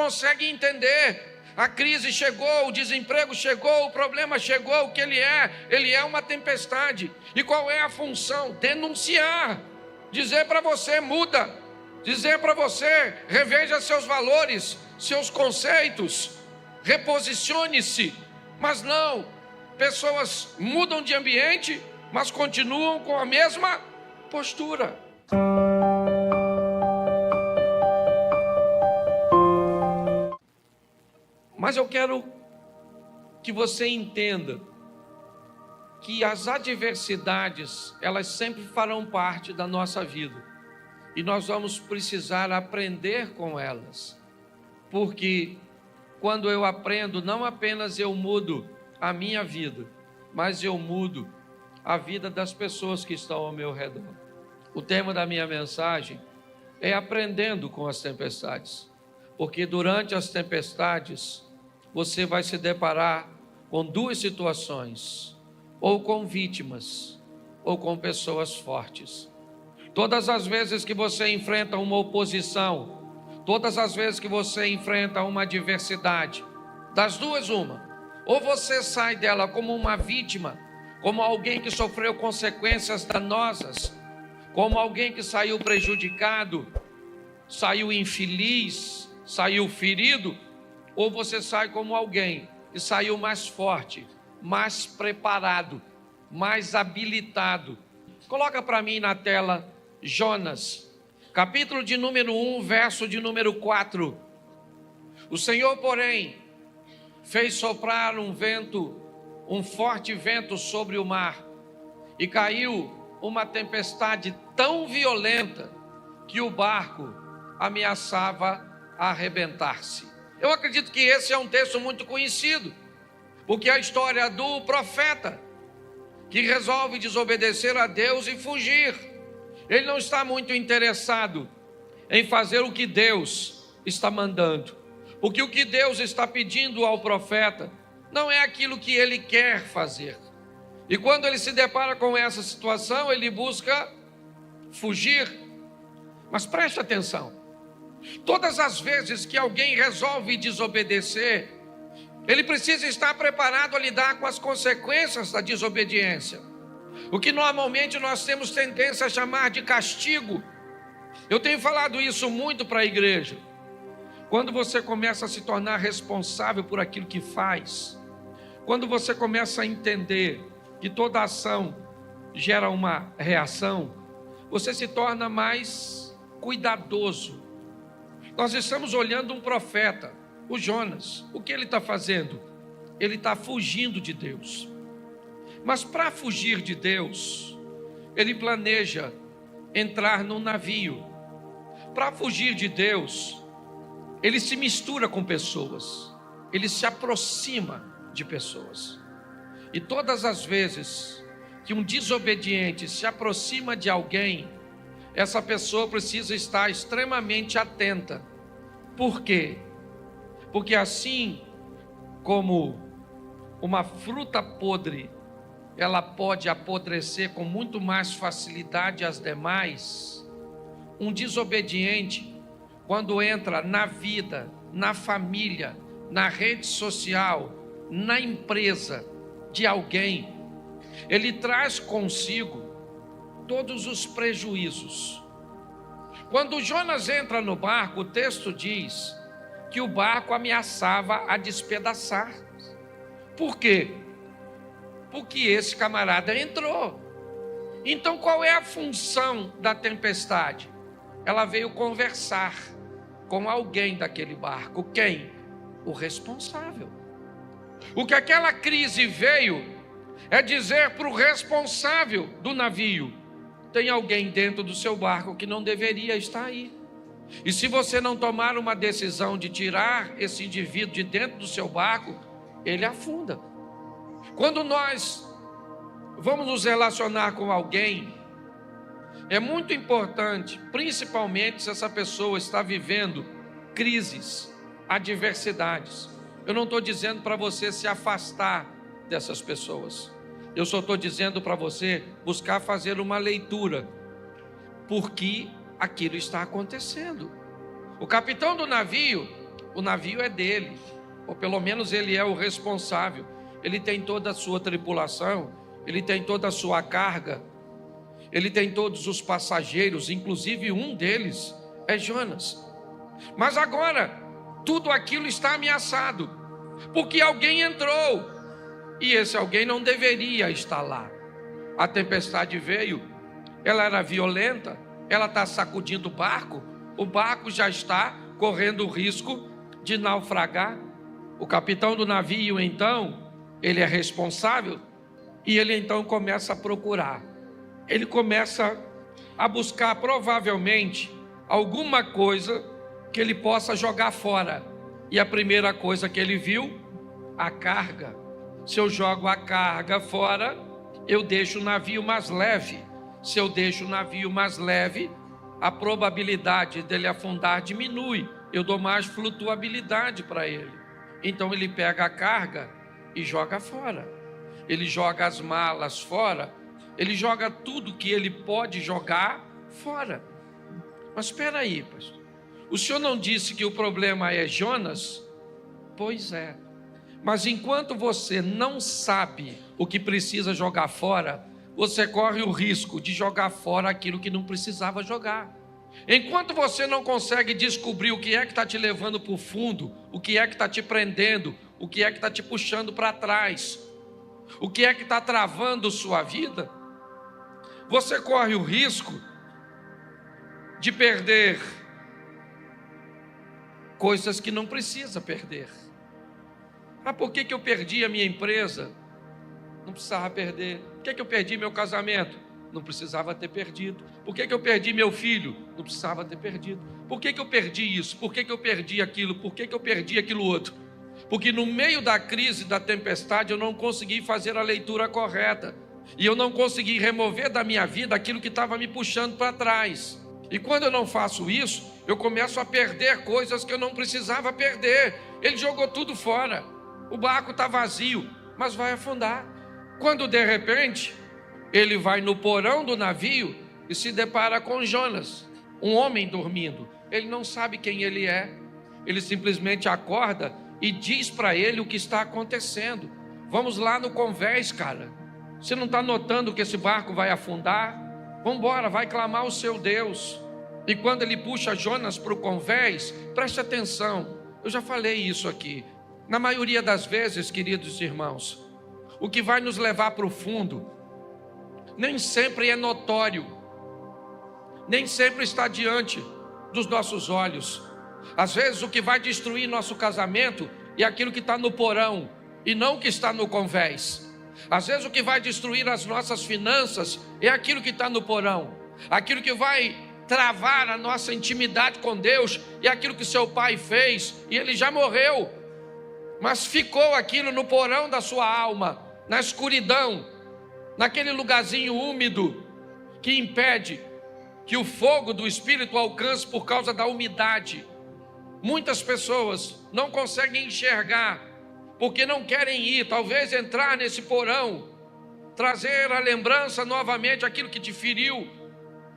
consegue entender. A crise chegou, o desemprego chegou, o problema chegou, o que ele é? Ele é uma tempestade. E qual é a função? Denunciar. Dizer para você, muda. Dizer para você, reveja seus valores, seus conceitos. Reposicione-se. Mas não, pessoas mudam de ambiente, mas continuam com a mesma postura. Mas eu quero que você entenda que as adversidades, elas sempre farão parte da nossa vida. E nós vamos precisar aprender com elas. Porque quando eu aprendo, não apenas eu mudo a minha vida, mas eu mudo a vida das pessoas que estão ao meu redor. O tema da minha mensagem é aprendendo com as tempestades. Porque durante as tempestades, você vai se deparar com duas situações, ou com vítimas, ou com pessoas fortes. Todas as vezes que você enfrenta uma oposição, todas as vezes que você enfrenta uma adversidade, das duas uma, ou você sai dela como uma vítima, como alguém que sofreu consequências danosas, como alguém que saiu prejudicado, saiu infeliz, saiu ferido, ou você sai como alguém que saiu mais forte, mais preparado, mais habilitado. Coloca para mim na tela Jonas, capítulo de número 1, verso de número 4. O Senhor, porém, fez soprar um forte vento sobre o mar, e caiu uma tempestade tão violenta que o barco ameaçava arrebentar-se. Eu acredito que esse é um texto muito conhecido, porque é a história do profeta que resolve desobedecer a Deus e fugir. Ele não está muito interessado em fazer o que Deus está mandando, porque o que Deus está pedindo ao profeta não é aquilo que ele quer fazer. E quando ele se depara com essa situação, ele busca fugir. Mas preste atenção. Todas as vezes que alguém resolve desobedecer, ele precisa estar preparado a lidar com as consequências da desobediência. O que normalmente nós temos tendência a chamar de castigo. Eu tenho falado isso muito para a igreja. Quando você começa a se tornar responsável por aquilo que faz, quando você começa a entender que toda ação gera uma reação, você se torna mais cuidadoso. Nós estamos olhando um profeta, o Jonas. O que ele está fazendo? Ele está fugindo de Deus. Mas para fugir de Deus, ele planeja entrar num navio. Para fugir de Deus, ele se mistura com pessoas. Ele se aproxima de pessoas. E todas as vezes que um desobediente se aproxima de alguém, essa pessoa precisa estar extremamente atenta. Por quê? Porque assim como uma fruta podre, ela pode apodrecer com muito mais facilidade as demais, um desobediente, quando entra na vida, na família, na rede social, na empresa de alguém, ele traz consigo todos os prejuízos. Quando Jonas entra no barco, o texto diz que o barco ameaçava a despedaçar. Por quê? Porque esse camarada entrou. Então qual é a função da tempestade? Ela veio conversar com alguém daquele barco. Quem? O responsável. O que aquela crise veio é dizer para o responsável do navio: tem alguém dentro do seu barco que não deveria estar aí. E se você não tomar uma decisão de tirar esse indivíduo de dentro do seu barco, ele afunda. Quando nós vamos nos relacionar com alguém, é muito importante, principalmente se essa pessoa está vivendo crises, adversidades. Eu não estou dizendo para você se afastar dessas pessoas. Eu só estou dizendo para você buscar fazer uma leitura, porque aquilo está acontecendo. O capitão do navio, o navio é dele, ou pelo menos ele é o responsável. Ele tem toda a sua tripulação, ele tem toda a sua carga, ele tem todos os passageiros, inclusive um deles é Jonas. Mas agora, tudo aquilo está ameaçado, porque alguém entrou, e esse alguém não deveria estar lá. A tempestade veio, ela era violenta, ela está sacudindo o barco já está correndo o risco de naufragar. O capitão do navio, então, ele é responsável, e ele então começa a procurar. Ele começa a buscar provavelmente alguma coisa que ele possa jogar fora. E a primeira coisa que ele viu, a carga. Se eu jogo a carga fora, eu deixo o navio mais leve. Se eu deixo o navio mais leve, a probabilidade dele afundar diminui. Eu dou mais flutuabilidade para ele. Então ele pega a carga e joga fora. Ele joga as malas fora. Ele joga tudo que ele pode jogar fora. Mas espera aí, pastor. O senhor não disse que o problema é Jonas? Pois é. Mas enquanto você não sabe o que precisa jogar fora, você corre o risco de jogar fora aquilo que não precisava jogar. Enquanto você não consegue descobrir o que é que está te levando para o fundo, o que é que está te prendendo, o que é que está te puxando para trás, o que é que está travando sua vida, você corre o risco de perder coisas que não precisa perder. Por que eu perdi a minha empresa? Não precisava perder. Por que eu perdi meu casamento? Não precisava ter perdido. Por que eu perdi meu filho? Não precisava ter perdido. Por que eu perdi isso? Por que eu perdi aquilo? Por que eu perdi aquilo outro? Porque no meio da crise, da tempestade, eu não consegui fazer a leitura correta. E eu não consegui remover da minha vida aquilo que estava me puxando para trás. E quando eu não faço isso, eu começo a perder coisas que eu não precisava perder. Ele jogou tudo fora. O barco está vazio, mas vai afundar. Quando de repente, ele vai no porão do navio e se depara com Jonas, um homem dormindo. Ele não sabe quem ele é. Ele simplesmente acorda e diz para ele o que está acontecendo. Vamos lá no convés, cara. Você não está notando que esse barco vai afundar? Vamos embora, vai clamar ao seu Deus. E quando ele puxa Jonas para o convés, preste atenção. Eu já falei isso aqui. Na maioria das vezes, queridos irmãos, o que vai nos levar para o fundo nem sempre é notório, nem sempre está diante dos nossos olhos. Às vezes o que vai destruir nosso casamento é aquilo que está no porão e não o que está no convés. Às vezes o que vai destruir as nossas finanças é aquilo que está no porão. Aquilo que vai travar a nossa intimidade com Deus é aquilo que seu pai fez e ele já morreu, mas ficou aquilo no porão da sua alma, na escuridão, naquele lugarzinho úmido que impede que o fogo do Espírito alcance por causa da umidade. Muitas pessoas não conseguem enxergar porque não querem ir, talvez entrar nesse porão, trazer à lembrança novamente aquilo que te feriu.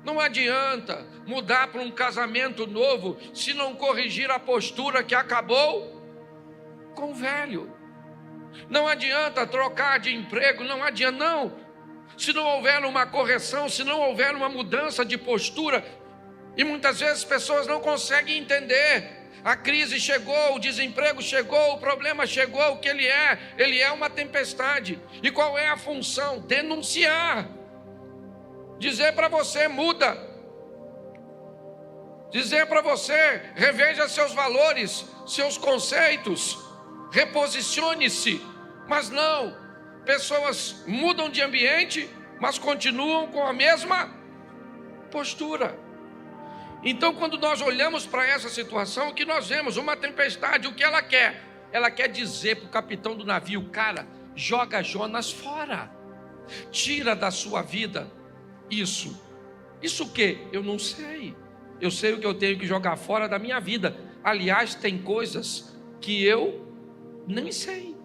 Não adianta mudar para um casamento novo se não corrigir a postura que acabou com o velho. Não adianta trocar de emprego, não adianta não. Se não houver uma correção, se não houver uma mudança de postura, e muitas vezes as pessoas não conseguem entender. A crise chegou, o desemprego chegou, o problema chegou, o que ele é uma tempestade. E qual é a função? Denunciar. Dizer para você, muda. Dizer para você, reveja seus valores, seus conceitos, reposicione-se. Mas não, pessoas mudam de ambiente, mas continuam com a mesma postura. Então, quando nós olhamos para essa situação, o que nós vemos? Uma tempestade, o que ela quer? Ela quer dizer para o capitão do navio, cara, joga Jonas fora, tira da sua vida isso. Isso o quê? Eu não sei. Eu sei o que eu tenho que jogar fora da minha vida. Aliás, tem coisas que eu nem sei.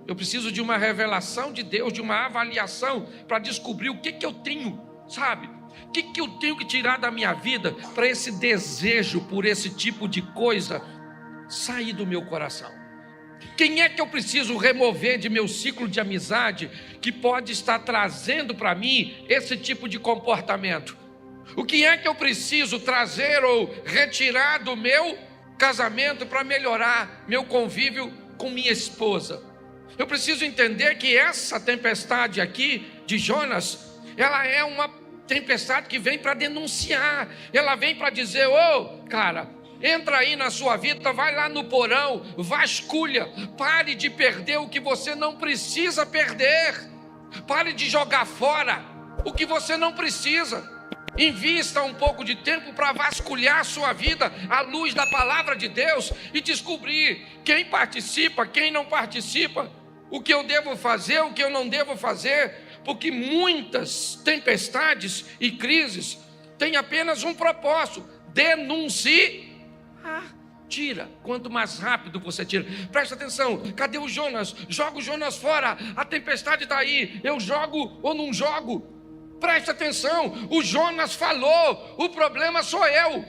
Eu preciso de uma revelação de Deus, de uma avaliação para descobrir o que eu tenho, sabe? O que eu tenho que tirar da minha vida para esse desejo por esse tipo de coisa sair do meu coração? Quem é que eu preciso remover de meu ciclo de amizade que pode estar trazendo para mim esse tipo de comportamento? O que é que eu preciso trazer ou retirar do meu casamento para melhorar meu convívio com minha esposa? Eu preciso entender que essa tempestade aqui de Jonas, ela é uma tempestade que vem para denunciar, ela vem para dizer: ô, cara, entra aí na sua vida, vai lá no porão, vasculha, pare de perder o que você não precisa perder, pare de jogar fora o que você não precisa. Invista um pouco de tempo para vasculhar a sua vida à luz da palavra de Deus e descobrir quem participa, quem não participa, o que eu devo fazer, o que eu não devo fazer, porque muitas tempestades e crises têm apenas um propósito: denunciar. Tira, quanto mais rápido você tira. Presta atenção, cadê o Jonas? Joga o Jonas fora, a tempestade está aí, eu jogo ou não jogo? Presta atenção, o Jonas falou, o problema sou eu.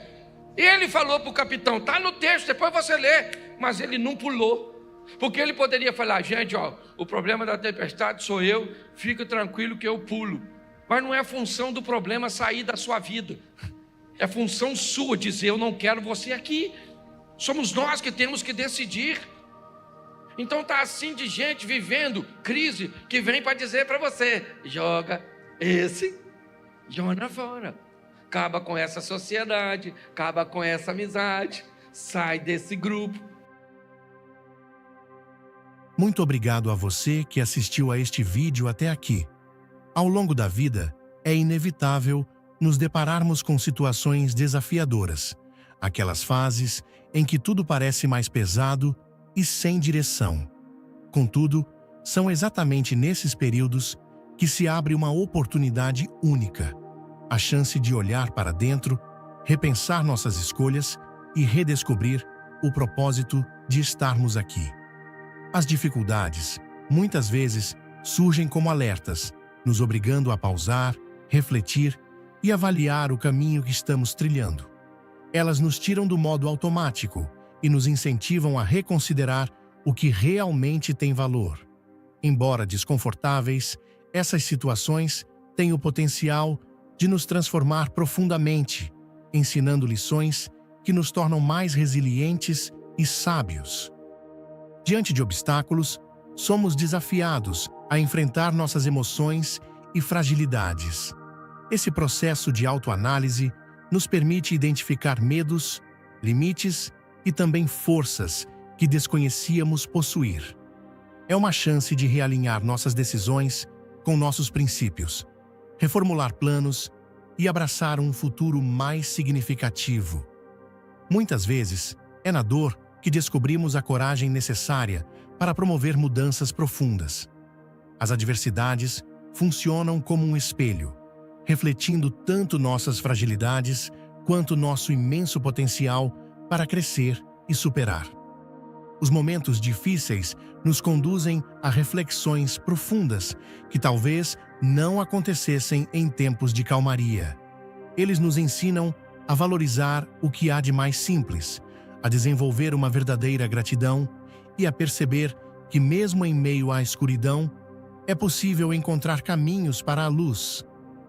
Ele falou para o capitão, está no texto, depois você lê, mas ele não pulou, porque ele poderia falar: gente, ó, o problema da tempestade sou eu, fica tranquilo que eu pulo. Mas não é função do problema sair da sua vida, é função sua dizer: eu não quero você aqui. Somos nós que temos que decidir. Então está assim de gente vivendo crise, que vem para dizer para você: joga esse Jonas fora, acaba com essa sociedade, acaba com essa amizade, sai desse grupo. Muito obrigado a você que assistiu a este vídeo até aqui. Ao longo da vida, é inevitável nos depararmos com situações desafiadoras, aquelas fases em que tudo parece mais pesado e sem direção. Contudo, são exatamente nesses períodos que se abre uma oportunidade única, a chance de olhar para dentro, repensar nossas escolhas e redescobrir o propósito de estarmos aqui. As dificuldades, muitas vezes, surgem como alertas, nos obrigando a pausar, refletir e avaliar o caminho que estamos trilhando. Elas nos tiram do modo automático e nos incentivam a reconsiderar o que realmente tem valor. Embora desconfortáveis, essas situações têm o potencial de nos transformar profundamente, ensinando lições que nos tornam mais resilientes e sábios. Diante de obstáculos, somos desafiados a enfrentar nossas emoções e fragilidades. Esse processo de autoanálise nos permite identificar medos, limites e também forças que desconhecíamos possuir. É uma chance de realinhar nossas decisões com nossos princípios, reformular planos e abraçar um futuro mais significativo. Muitas vezes, é na dor que descobrimos a coragem necessária para promover mudanças profundas. As adversidades funcionam como um espelho, refletindo tanto nossas fragilidades quanto nosso imenso potencial para crescer e superar. Os momentos difíceis nos conduzem a reflexões profundas que talvez não acontecessem em tempos de calmaria. Eles nos ensinam a valorizar o que há de mais simples, a desenvolver uma verdadeira gratidão e a perceber que, mesmo em meio à escuridão, é possível encontrar caminhos para a luz.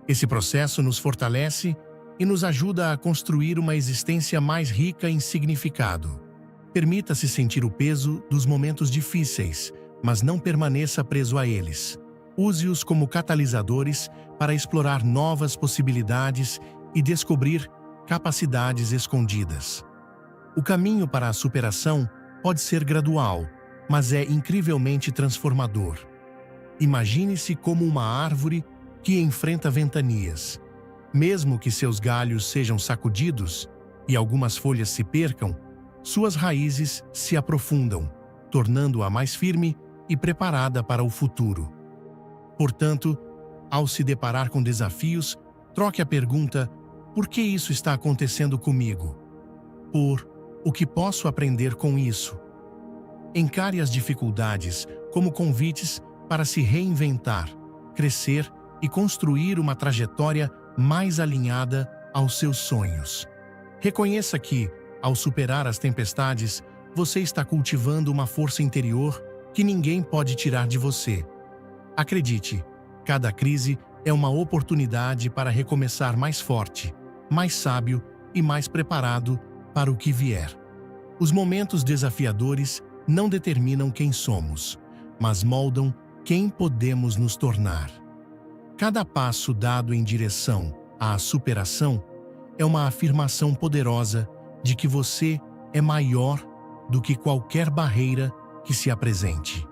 Esse processo nos fortalece e nos ajuda a construir uma existência mais rica em significado. Permita-se sentir o peso dos momentos difíceis, mas não permaneça preso a eles. Use-os como catalisadores para explorar novas possibilidades e descobrir capacidades escondidas. O caminho para a superação pode ser gradual, mas é incrivelmente transformador. Imagine-se como uma árvore que enfrenta ventanias. Mesmo que seus galhos sejam sacudidos e algumas folhas se percam, suas raízes se aprofundam, tornando-a mais firme e preparada para o futuro. Portanto, ao se deparar com desafios, troque a pergunta: por que isso está acontecendo comigo? Por o que posso aprender com isso? Encare as dificuldades como convites para se reinventar, crescer e construir uma trajetória mais alinhada aos seus sonhos. Reconheça que, ao superar as tempestades, você está cultivando uma força interior que ninguém pode tirar de você. Acredite, cada crise é uma oportunidade para recomeçar mais forte, mais sábio e mais preparado para o que vier. Os momentos desafiadores não determinam quem somos, mas moldam quem podemos nos tornar. Cada passo dado em direção à superação é uma afirmação poderosa de que você é maior do que qualquer barreira que se apresente.